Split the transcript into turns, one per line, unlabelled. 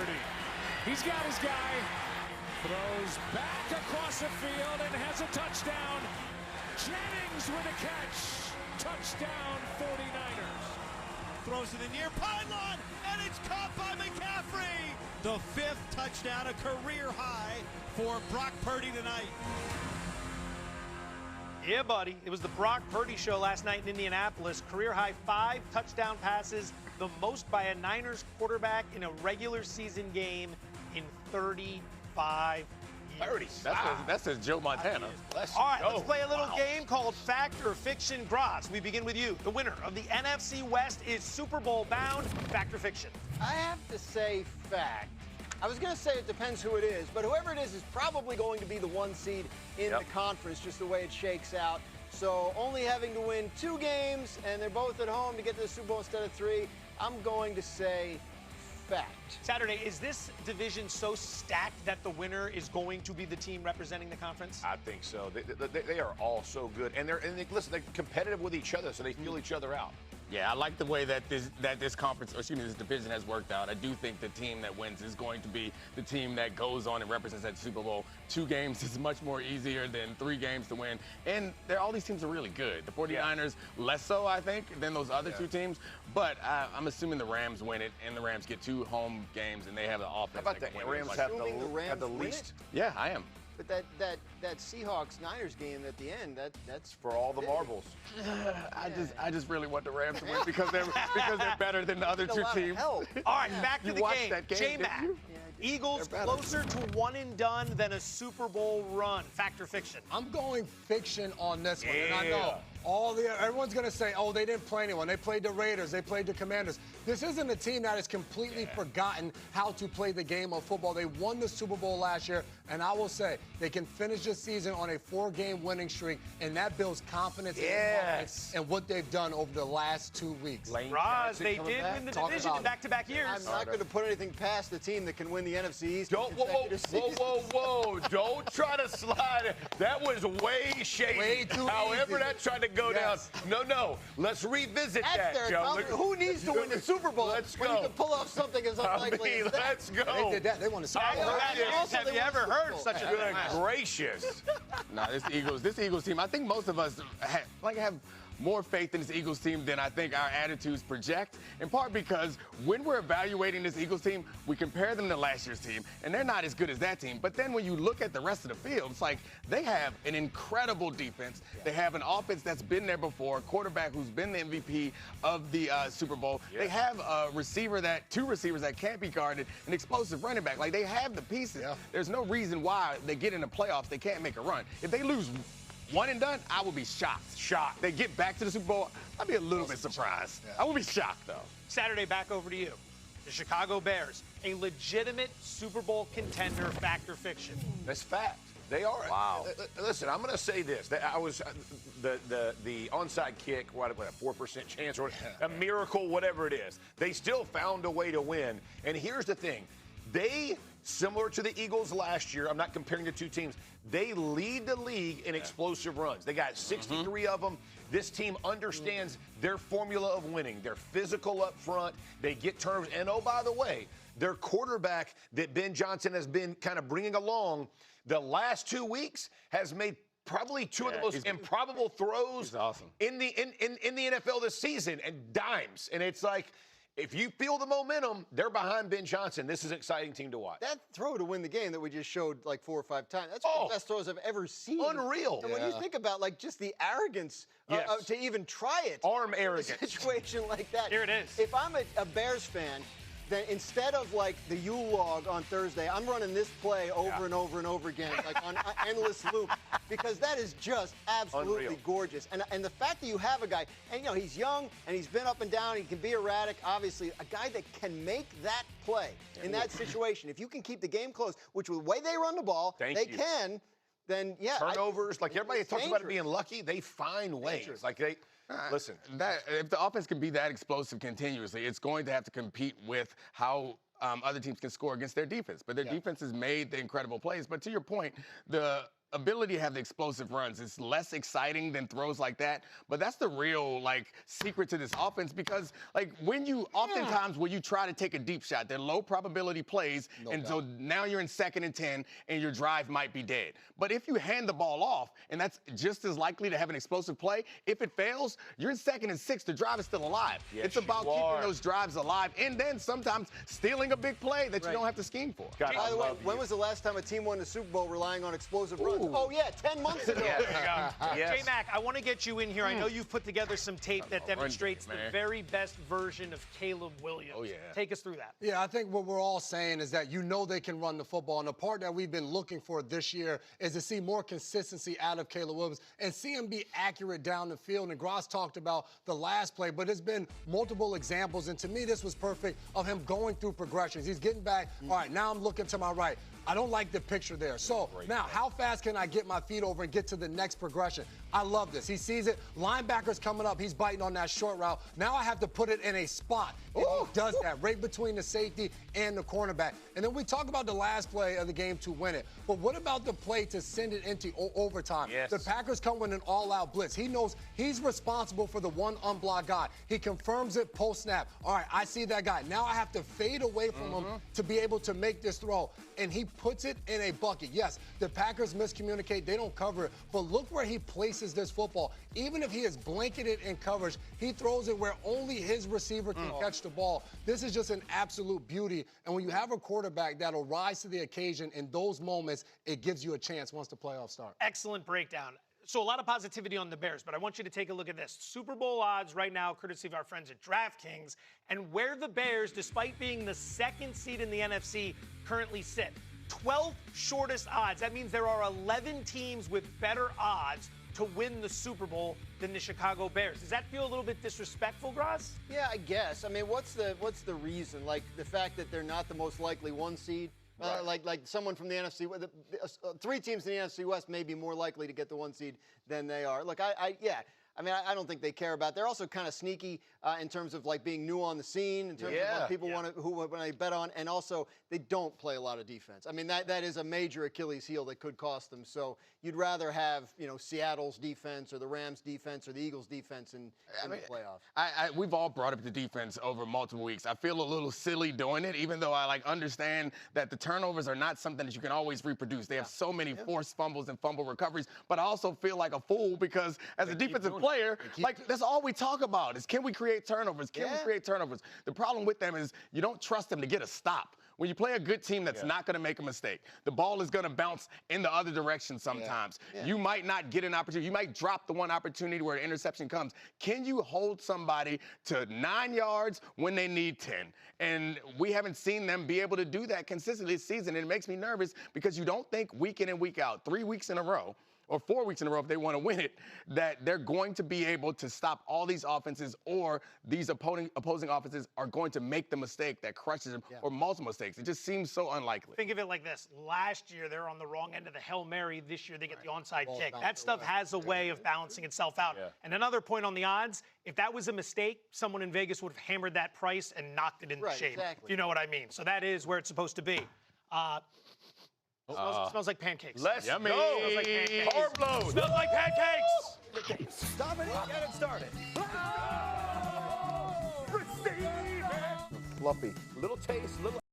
Purdy. He's got his guy. Throws back across the field and has a touchdown. Jennings with a catch. Touchdown 49ers.
Throws it in near pylon, and it's caught by McCaffrey. The 5th touchdown, a career high for Brock Purdy tonight.
Yeah, buddy. It was the Brock Purdy show last night in Indianapolis. Career high 5 touchdown passes, the most by a Niners quarterback in a regular season game in 35 years.
30. That's a Joe Montana.
All right, let's play a little game called Fact or Fiction. Graz, we begin with you. The winner of the NFC West is Super Bowl bound. Fact or fiction?
I have to say fact. I was going to say it depends who it is, but whoever it is probably going to be the 1 seed in the conference, just the way it shakes out. So only having to win 2 games, and they're both at home to get to the Super Bowl instead of 3, I'm going to say fact.
Saturday, is this division so stacked that the winner is going to be the team representing the conference?
I think so. They are all so good, and listen, they're competitive with each other, so they feel each other out.
Yeah, I like the way that this conference, or excuse me, this division has worked out. I do think the team that wins is going to be the team that goes on and represents that Super Bowl. 2 games is much more easier than 3 games to win. And all these teams are really good. The 49ers, less so, I think, than those other 2 teams. But I'm assuming the Rams win it, and the Rams get 2 home games, and they have the offense.
How about that? The Rams have the least.
Yeah, I am.
But that Seahawks-Niners game at the end, that's
for all the marbles.
I just really want the Rams to win because they're better than the other 2 teams.
All right, back to the game.
That game,
J-Mac, Eagles closer to 1 and done than a Super Bowl run. Fact or fiction?
I'm going fiction on this one. And I know everyone's going to say, oh, they didn't play anyone. They played the Raiders. They played the Commanders. This isn't a team that has completely forgotten how to play the game of football. They won the Super Bowl last year, and I will say they can finish this season on a 4-game winning streak, and that builds confidence in what they've done over the last 2 weeks.
Roz, they did win the division in back-to-back years.
I'm not going to put anything past the team that can win the NFC East.
Whoa. Don't try to slide. That was way shady.
Way too
However
easy.
that tried to go down. No. Let's revisit that, Joe.
Who needs to win the Super Bowl
Let's
when
go.
you can pull off something as unlikely as that?
Let's go.
They did that. They won the Super Bowl.
Have you ever heard such a thing?
Good gracious.
No, this Eagles team, I think most of us have more faith in this Eagles team than I think our attitudes project, in part because when we're evaluating this Eagles team, we compare them to last year's team, and they're not as good as that team. But then when you look at the rest of the field, it's like they have an incredible defense. They have an offense that's been there before, a quarterback who's been the MVP of the Super Bowl. They have two receivers that can't be guarded, an explosive running back. Like, they have the pieces. There's no reason why they get in the playoffs, they can't make a run. If they lose 1 and done, I will be shocked. They get back to the Super Bowl, I'd be a little bit surprised. I will be shocked, though.
Saturday, back over to you. The Chicago Bears, a legitimate Super Bowl contender, fact or fiction?
That's fact. They are.
Wow.
Listen, I'm going to say this. I was the onside kick, what a 4% chance or a miracle, whatever it is. They still found a way to win. And here's the thing. They, similar to the Eagles last year, I'm not comparing the 2 teams, they lead the league in explosive runs. They got 63 of them. This team understands their formula of winning. They're physical up front. They get turnovers. And, oh, by the way, their quarterback that Ben Johnson has been kind of bringing along the last 2 weeks has made probably 2 of the most improbable throws in the NFL this season, and dimes. And it's like, if you feel the momentum, they're behind Ben Johnson. This is an exciting team to watch.
That throw to win the game that we just showed like 4 or 5 times, that's one of the best throws I've ever seen.
Unreal.
And when you think about like just the arrogance to even try it.
Arm arrogance.
In a situation like that.
Here it is.
If I'm a Bears fan, then instead of like the Yule log on Thursday, I'm running this play over and over and over again, like on endless loop, because that is just absolutely gorgeous. And the fact that you have a guy, and you know, he's young and he's been up and down, he can be erratic, obviously, a guy that can make that play in that situation. If you can keep the game close, which with the way they run the ball, can, then
turnovers, like everybody talks about it being lucky, they find ways. Like they. Listen,
if the offense can be that explosive continuously, it's going to have to compete with how other teams can score against their defense. But their defense has made the incredible plays. But to your point, the ability to have the explosive runs is less exciting than throws like that. But that's the real, like, secret to this offense because, like, oftentimes when you try to take a deep shot, they're low probability plays, so now you're in 2nd and 10, and your drive might be dead. But if you hand the ball off, and that's just as likely to have an explosive play, if it fails, you're in 2nd and 6, the drive is still alive.
Yes,
it's about keeping those drives alive, and then sometimes stealing a big play that you don't have to scheme for.
By the way, when was the last time a team won the Super Bowl relying on explosive runs? Oh, yeah, 10 months ago.
Yes. J-Mac, I want to get you in here. I know you've put together some tape that demonstrates the very best version of Caleb Williams.
Oh, yeah.
Take us through that.
Yeah, I think what we're all saying is that they can run the football. And the part that we've been looking for this year is to see more consistency out of Caleb Williams and see him be accurate down the field. And Gross talked about the last play, but there's been multiple examples. And to me, this was perfect of him going through progressions. He's getting back. All right, now I'm looking to my right. I don't like the picture there. So now, how fast can I get my feet over and get to the next progression? I love this. He sees it. Linebacker's coming up. He's biting on that short route. Now I have to put it in a spot. And he does that right between the safety and the cornerback. And then we talk about the last play of the game to win it. But what about the play to send it into overtime?
Yes.
The Packers come with an all-out blitz. He knows he's responsible for the one unblocked guy. He confirms it post-snap. All right, I see that guy. Now I have to fade away from him to be able to make this throw. And he puts it in a bucket. Yes, the Packers miscommunicate. They don't cover it. But look where he places this football. Even if he is blanketed in coverage, he throws it where only his receiver can catch the ball. This is just an absolute beauty. And when you have a quarterback that'll rise to the occasion in those moments, it gives you a chance once the playoffs start.
Excellent breakdown. So a lot of positivity on the Bears, but I want you to take a look at this. Super Bowl odds right now, courtesy of our friends at DraftKings, and where the Bears, despite being the 2nd seed in the NFC, currently sit. 12th shortest odds. That means there are 11 teams with better odds to win the Super Bowl than the Chicago Bears. Does that feel a little bit disrespectful, Graz?
Yeah, I guess. I mean, what's the reason? Like the fact that they're not the most likely 1 seed? Like someone from the NFC, 3 teams in the NFC West may be more likely to get the 1 seed than they are. Look, I don't think they care about it. They're also kind of sneaky in terms of like being new on the scene, in terms of what people want to bet on, and also they don't play a lot of defense. I mean, that is a major Achilles heel that could cost them. So you'd rather have Seattle's defense or the Rams' defense or the Eagles' defense in the playoffs.
We've all brought up the defense over multiple weeks. I feel a little silly doing it, even though I understand that the turnovers are not something that you can always reproduce. They have so many forced fumbles and fumble recoveries, but I also feel like a fool because as a defensive player, that's all we talk about is can we create turnovers? Can we create turnovers? The problem with them is you don't trust them to get a stop. When you play a good team that's not going to make a mistake, the ball is going to bounce in the other direction sometimes. You might not get an opportunity. You might drop the one opportunity where an interception comes. Can you hold somebody to 9 yards when they need 10? And we haven't seen them be able to do that consistently this season. And it makes me nervous because you don't think week in and week out, 3 weeks in a row, or 4 weeks in a row if they want to win it, that they're going to be able to stop all these offenses or these opposing offenses are going to make the mistake that crushes them or multiple mistakes. It just seems so unlikely.
Think of it like this. Last year, they're on the wrong end of the Hail Mary. This year, they get the onside kick. That stuff has a way of balancing itself out. And another point on the odds, if that was a mistake, someone in Vegas would have hammered that price and knocked it into shape. If you know what I mean. So that is where it's supposed to be. Smells like pancakes.
Let's
go.
Smells like pancakes. Hard blow.
Smells like pancakes.
Stop it. Get it started.
Receive it.
Fluffy.
Little taste, little